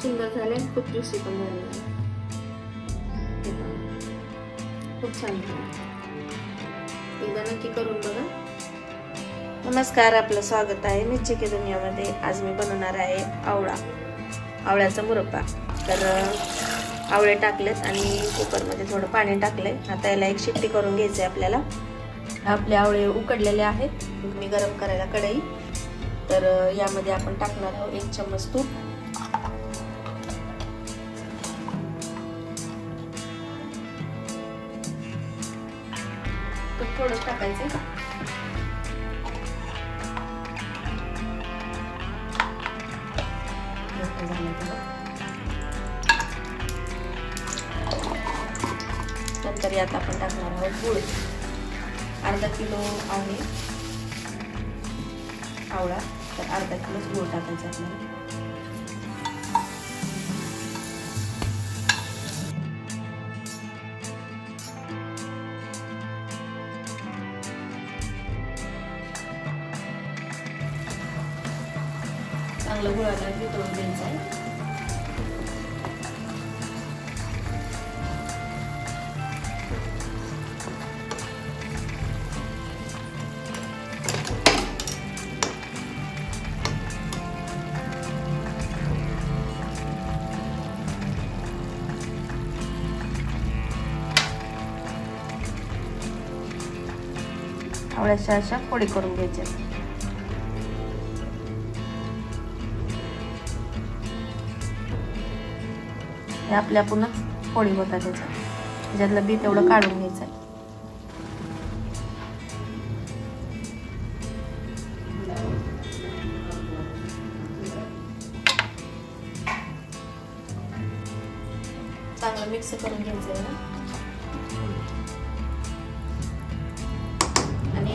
सुंदर झाले, खूप ज्युसी पण झाले, खूप छान झाले. एकदा नक्की करून बघा. नमस्कार, आपलं स्वागत आहे मिरची दुनियामध्ये. आज मी बनवणार आहे आवळ्याचा मुरब्बा. तर आवळे टाकलेत आणि कुकरमध्ये थोडं पाणी टाकलंय. आता याला एक शिट्टी करून घ्यायची आपल्याला. आपले आवळे उकडलेले आहेत. मी गरम करायला कढई. तर यामध्ये आपण टाकणार आहोत 1 चम्मच तूप, थोडं टाकायचं. नंतर यात आपण टाकणार आहोत गूळ. अर्धा किलो आहे आवळा, तर अर्धा किलोच गूळ टाकायचा आपल्याला. चांगलं गुळाला वितळून द्यायचं आहे. आवळ्याच्या अशा फोडी करून घ्यायच्या. हे आपल्या पुन्हा फोडी होतात त्याच्यातलं बी तेवढं काढून घ्यायचं आहे. चांगलं मिक्स करून घ्यायचं आहे ना. आणि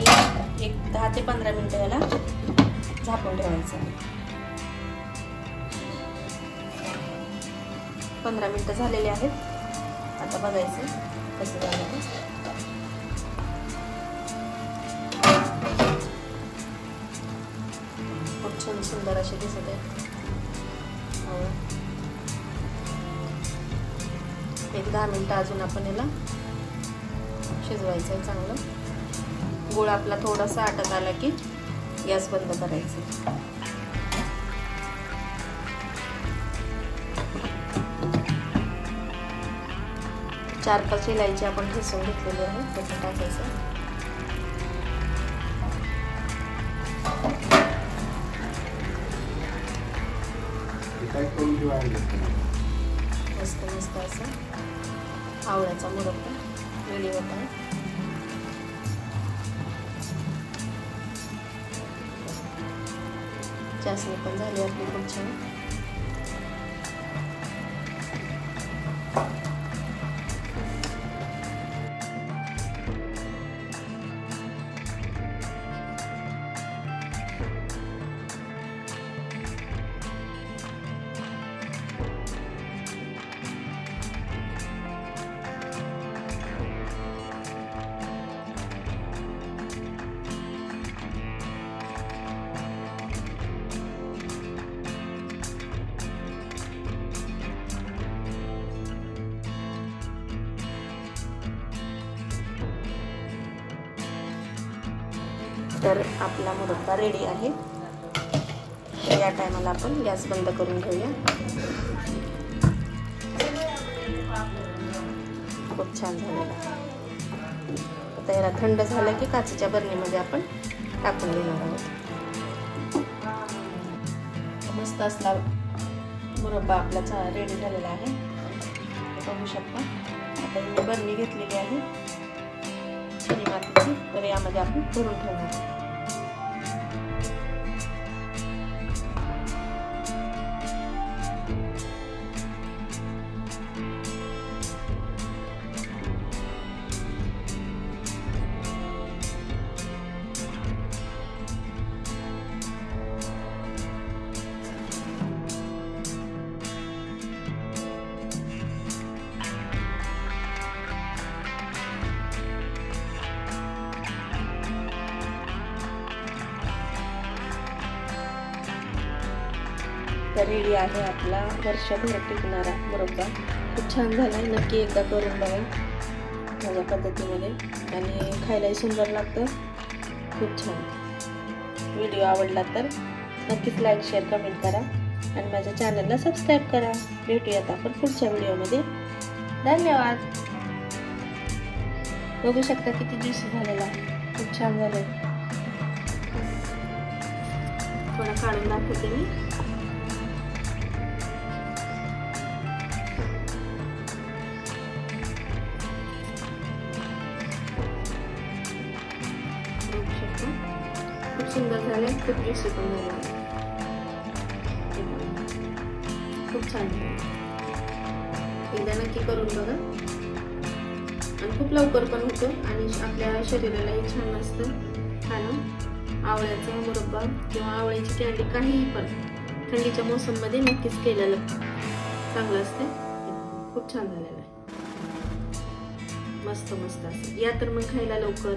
एक 10 ते 15 मिनिटं याला झाकून ठेवायचं. 15 मिनिटं झालेले आहेत. आता बघायचं कसं झालं ते. खूप छान सुंदर असे दिसत आहेत. एक 10 मिनिटं अजून आपण याला शिजवायचं आहे चांगलं. गूळ आपला थोडासा आटत आला की गॅस बंद करायचा. चार 5 इलायची आपण ठेचून घेतलेली आहे, त्याचं टाकायचं. मस्त मस्त असं आवळ्याचा मुरब्बा रेडी होत आहे. चासणी पण झाली आपली खूप छान. तर आपला मुरब्बा रेडी आहे. या टायमाला आपण गॅस बंद करून घेऊया. खूप छान झालेला. आता याला थंड झालं की काचेच्या बरणीमध्ये आपण टाकून घेणार आहोत. मस्त असला मुरब्बा आपला रेडी झालेला आहे, बघू शकता. आता मी बरणी घेतलेली आहे चिनी मातीची, तर यामध्ये आपण भरून ठेवणार. तर रेडी आहे आपला वर्षभर टिकणारा मुरब्बा। खूप छान झाला आहे, नक्की एकदा करून बघा माझ्या पद्धतीमध्ये आणि खायलाही सुंदर लागतं, खूप छान। व्हिडिओ आवडला तर नक्कीच लाईक शेअर कमेंट करा आणि माझ्या चॅनलला सबस्क्राईब करा। भेटूयात आपण पुढच्या व्हिडिओमध्ये। धन्यवाद। बघू शकता किती ज्युसी झालेला आहे, खूप छान झालंय। थोडा काढून दाखवते मी। बघू शकता खूप सुंदर झाले, खूप ज्युसी पण झाले, खूप छान झाले। एकदा नक्की करून बघा आणि खूप लवकर पण होतो आणि आपल्या शरीरालाही छान असतं खाणं। आवळ्याचा मुरब्बा किंवा आवळ्याची कॅन्डी काहीही पण थंडीच्या मोसम मध्ये नक्कीच केलेलं चांगलं असते। खूप छान झालेलं आहे, मस्त मस्त असं। या तर मग खायला लवकर।